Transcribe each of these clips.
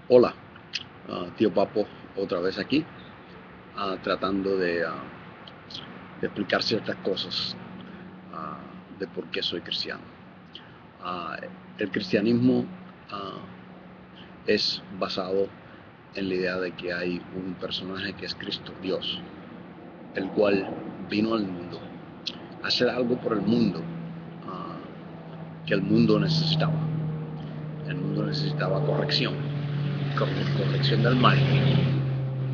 Hola, tío Papo, otra vez aquí, tratando de explicar ciertas cosas ah, de por qué soy cristiano. Ah, el cristianismo ah, es basado en la idea de que hay un personaje que es Cristo, Dios, el cual vino al mundo a hacer algo por el mundo ah, que el mundo necesitaba. El mundo necesitaba corrección, corrección del mal.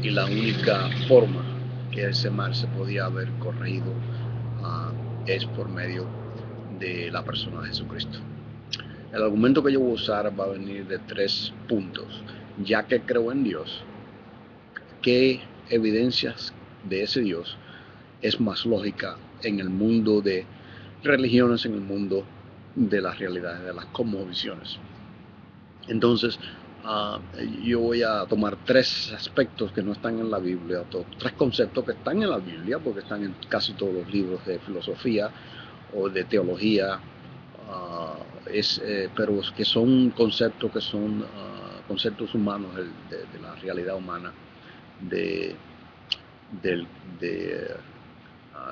Y la única forma que ese mal se podía haber corregido es por medio de la persona de Jesucristo. El argumento que yo voy a usar va a venir de tres puntos. Ya que creo en Dios, ¿qué evidencias de ese Dios es más lógica en el mundo de religiones, en el mundo de las realidades, de las cosmovisiones? Entonces, uh, yo voy a tomar tres aspectos que no están en la Biblia, tres conceptos que están en la Biblia, porque están en casi todos los libros de filosofía o de teología, pero que son conceptos que son conceptos humanos de la realidad humana, de, de, de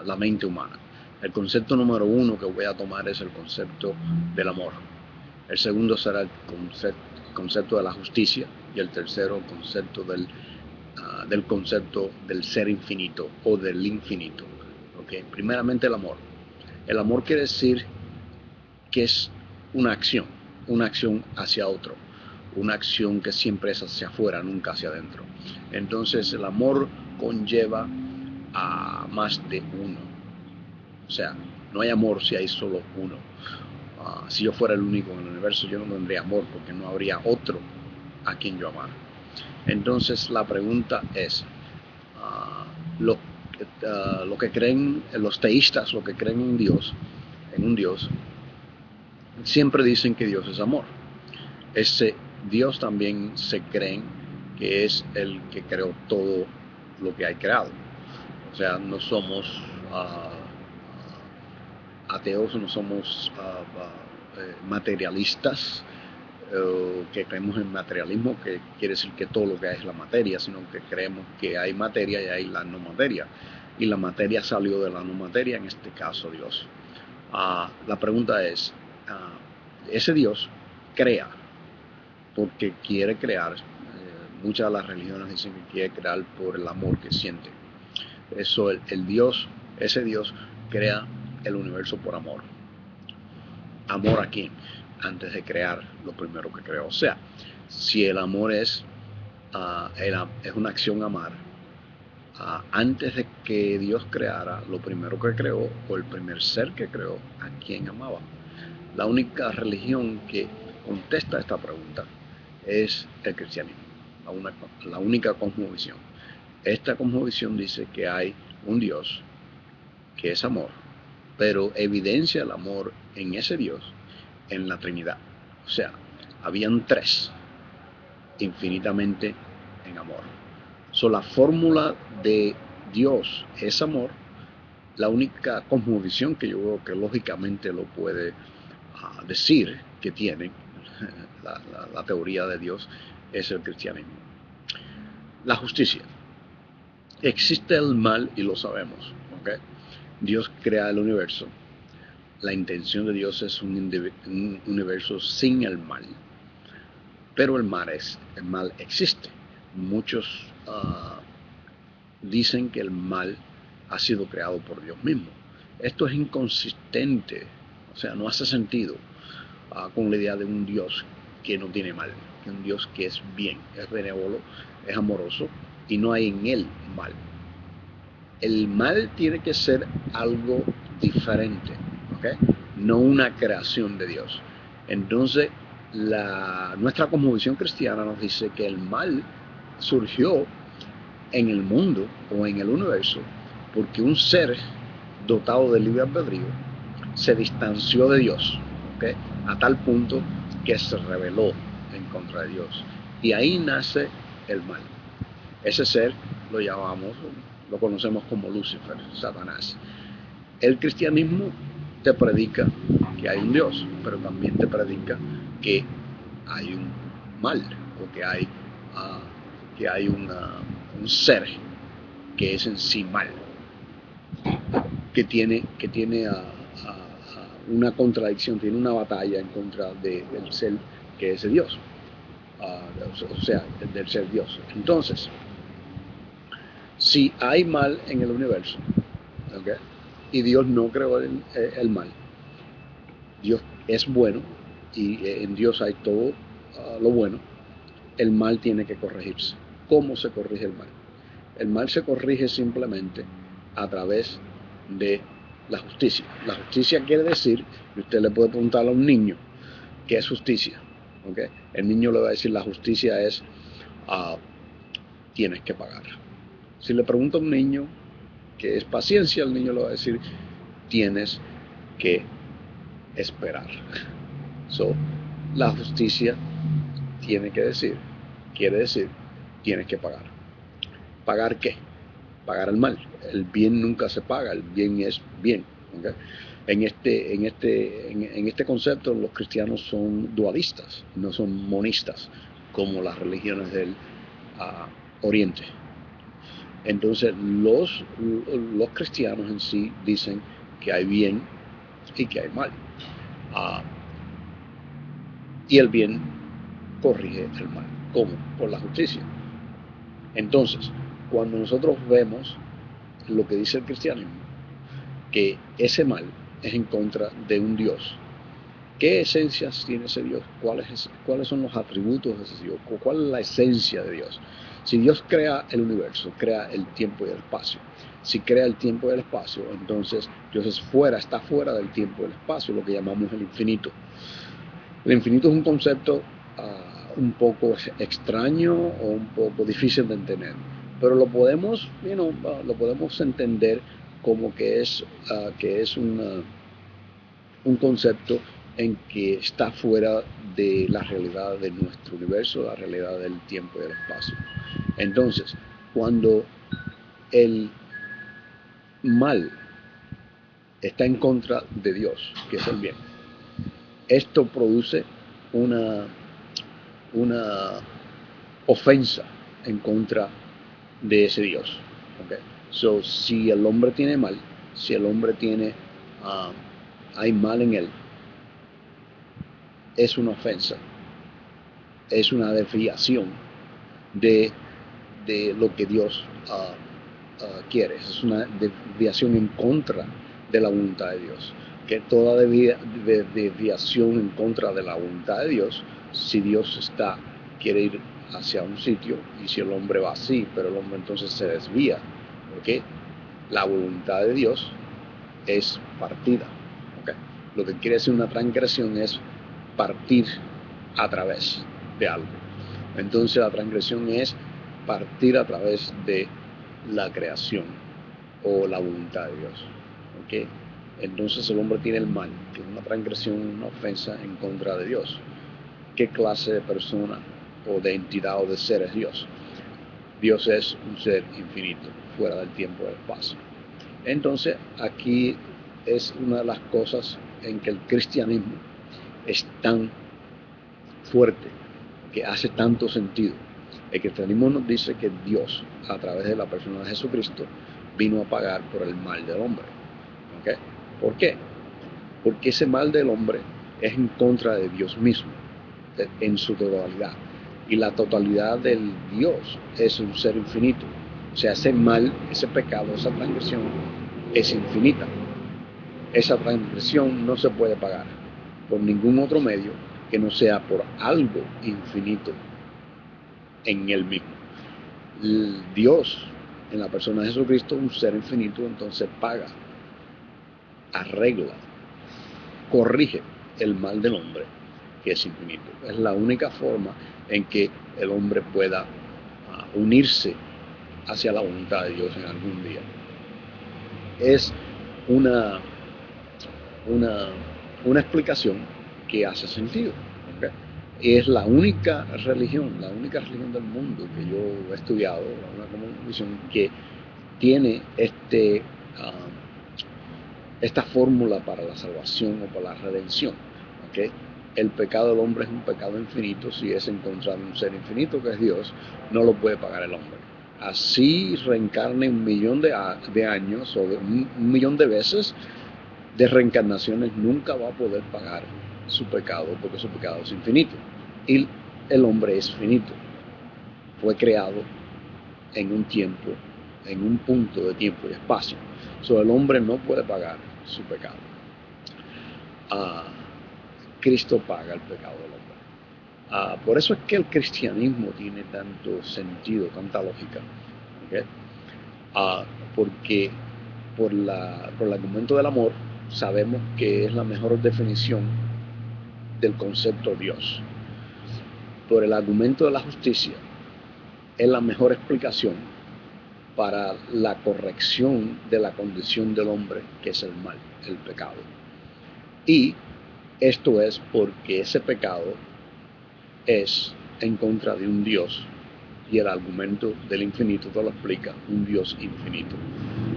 la mente humana. El concepto número uno que voy a tomar es el concepto del amor. El segundo será el concepto de la justicia y el tercero el concepto del concepto del ser infinito o del infinito. ¿Okay? Primeramente el amor. El amor quiere decir que es una acción hacia otro, una acción que siempre es hacia afuera, nunca hacia adentro. Entonces el amor conlleva a más de uno. O sea, no hay amor si hay solo uno. Si yo fuera el único en el universo, yo no tendría amor porque no habría otro a quien yo amar. Entonces la pregunta es, uh, lo, lo que creen los teístas, lo que creen en un Dios, siempre dicen que Dios es amor. Ese Dios también se creen que es el que creó todo lo que hay creado. O sea, no somos ateos, no somos materialistas, que creemos en materialismo, que quiere decir que todo lo que hay es la materia, sino que creemos que hay materia y hay la no materia. Y la materia salió de la no materia, en este caso Dios. La pregunta es, ¿ese Dios crea porque quiere crear? Muchas de las religiones dicen que quiere crear por el amor que siente. Eso, el Dios, ese Dios crea el universo por amor. ¿Amor a quién? Antes de crear lo primero que creó. O sea, si el amor es una acción amar, antes de que Dios creara lo primero que creó o el primer ser que creó, ¿a quién amaba? La única religión que contesta esta pregunta es el cristianismo, la única cosmovisión. Esta cosmovisión dice que hay un Dios que es amor, pero evidencia el amor en ese Dios en la Trinidad. O sea, habían tres infinitamente en amor. La fórmula de Dios es amor. La única cosmovisión que yo veo que lógicamente lo puede decir que tiene la teoría de Dios es el cristianismo. La justicia. Existe el mal y lo sabemos. ¿Okay? Dios crea el universo. La intención de Dios es un universo sin el mal. Pero el mal existe. Muchos dicen que el mal ha sido creado por Dios mismo. Esto es inconsistente, o sea, no hace sentido con la idea de un Dios que no tiene mal, que un Dios que es bien, es benévolo, es amoroso y no hay en él mal. El mal tiene que ser algo diferente, ¿okay? No una creación de Dios. Entonces, nuestra cosmovisión cristiana nos dice que el mal surgió en el mundo o en el universo porque un ser dotado de libre albedrío se distanció de Dios, ¿okay? A tal punto que se rebeló en contra de Dios. Y ahí nace el mal. Ese ser lo llamamos, lo conocemos como Lucifer, Satanás. El cristianismo te predica que hay un Dios, pero también te predica que hay un mal o que hay que hay un ser que es en sí mal, que tiene una contradicción, tiene una batalla en contra del ser que es Dios, o sea, del ser Dios. Entonces, si hay mal en el universo, ¿okay? Y Dios no creó el mal, Dios es bueno y en Dios hay todo lo bueno, el mal tiene que corregirse. ¿Cómo se corrige el mal? El mal se corrige simplemente a través de la justicia. La justicia quiere decir, y usted le puede preguntar a un niño, ¿qué es justicia? ¿Okay? El niño le va a decir, la justicia es, tienes que pagar. Si le pregunta a un niño qué es paciencia, el niño le va a decir, tienes que esperar. So, la justicia quiere decir, tienes que pagar. ¿Pagar qué? Pagar el mal. El bien nunca se paga, el bien es bien. ¿Okay? En este concepto los cristianos son dualistas, no son monistas, como las religiones del Oriente. Entonces los cristianos en sí dicen que hay bien y que hay mal. Y el bien corrige el mal. ¿Cómo? Por la justicia. Entonces, cuando nosotros vemos lo que dice el cristianismo, que ese mal es en contra de un Dios, ¿qué esencias tiene ese Dios? ¿Cuáles son los atributos de ese Dios? ¿Cuál es la esencia de Dios? Si Dios crea el universo, crea el tiempo y el espacio. Si crea el tiempo y el espacio, entonces Dios está fuera del tiempo y el espacio, lo que llamamos el infinito. El infinito es un concepto un poco extraño o un poco difícil de entender, pero lo podemos entender como que es un concepto en que está fuera de la realidad de nuestro universo, la realidad del tiempo y del espacio. Entonces, cuando el mal está en contra de Dios, que es el bien, esto produce una ofensa en contra de ese Dios. Okay? So, si el hombre tiene mal, si el hombre tiene, hay mal en él, es una ofensa, es una desviación de lo que Dios quiere, es una desviación en contra de la voluntad de Dios. Que toda desviación en contra de la voluntad de Dios, si Dios quiere ir hacia un sitio y si el hombre va así, pero el hombre entonces se desvía, ¿okay? La voluntad de Dios es partida. ¿Okay? Lo que quiere decir una transgresión es partir a través de algo. Entonces la transgresión es partir a través de la creación o la voluntad de Dios. ¿Okay? Entonces el hombre tiene el mal, tiene una transgresión, una ofensa en contra de Dios. ¿Qué clase de persona o de entidad o de ser es Dios? Dios es un ser infinito, fuera del tiempo y del espacio. Entonces aquí es una de las cosas en que el cristianismo es tan fuerte, que hace tanto sentido. El cristianismo nos dice que Dios, a través de la persona de Jesucristo, vino a pagar por el mal del hombre. ¿Okay? ¿Por qué? Porque ese mal del hombre es en contra de Dios mismo, en su totalidad. Y la totalidad del Dios es un ser infinito. O sea, ese mal, ese pecado, esa transgresión es infinita. Esa transgresión no se puede pagar por ningún otro medio que no sea por algo infinito en él mismo. Dios, en la persona de Jesucristo, un ser infinito, entonces paga, arregla, corrige el mal del hombre, que es infinito. Es la única forma en que el hombre pueda unirse hacia la voluntad de Dios en algún día. Es una explicación que hace sentido. ¿Okay? Es la única religión del mundo que yo he estudiado, una cosmovisión que tiene esta fórmula para la salvación o para la redención. ¿Okay? el pecado del hombre es un pecado infinito. Si es en contra de un ser infinito que es Dios, no lo puede pagar el hombre. Así reencarne 1.000.000 de años o de 1.000.000 de veces de reencarnaciones, nunca va a poder pagar su pecado, porque su pecado es infinito. Y el hombre es finito. Fue creado en un tiempo, en un punto de tiempo y espacio. El hombre no puede pagar su pecado. Cristo paga el pecado del hombre. Por eso es que el cristianismo tiene tanto sentido, tanta lógica. ¿Okay? Porque por el argumento del amor sabemos que es la mejor definición del concepto Dios. Por el argumento de la justicia es la mejor explicación para la corrección de la condición del hombre, que es el mal, el pecado. Y esto es porque ese pecado es en contra de un Dios, y el argumento del infinito te lo explica, un Dios infinito.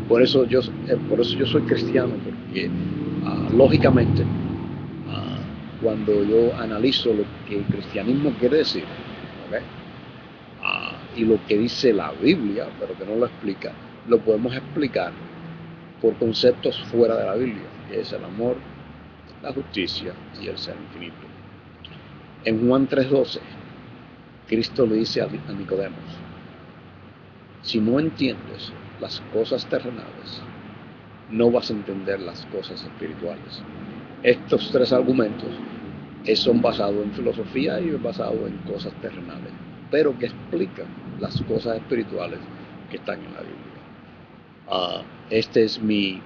Por eso yo soy cristiano, porque lógicamente, cuando yo analizo lo que el cristianismo quiere decir, ¿okay? Y lo que dice la Biblia, pero que no lo explica, lo podemos explicar por conceptos fuera de la Biblia, que es el amor, la justicia y el ser infinito. En Juan 3:12, Cristo le dice a Nicodemos: si no entiendes las cosas terrenales, no vas a entender las cosas espirituales. Estos tres argumentos son basados en filosofía y basados en cosas terrenales, pero que explican las cosas espirituales que están en la Biblia. Esta es mi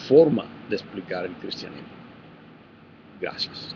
forma de explicar el cristianismo. Gracias.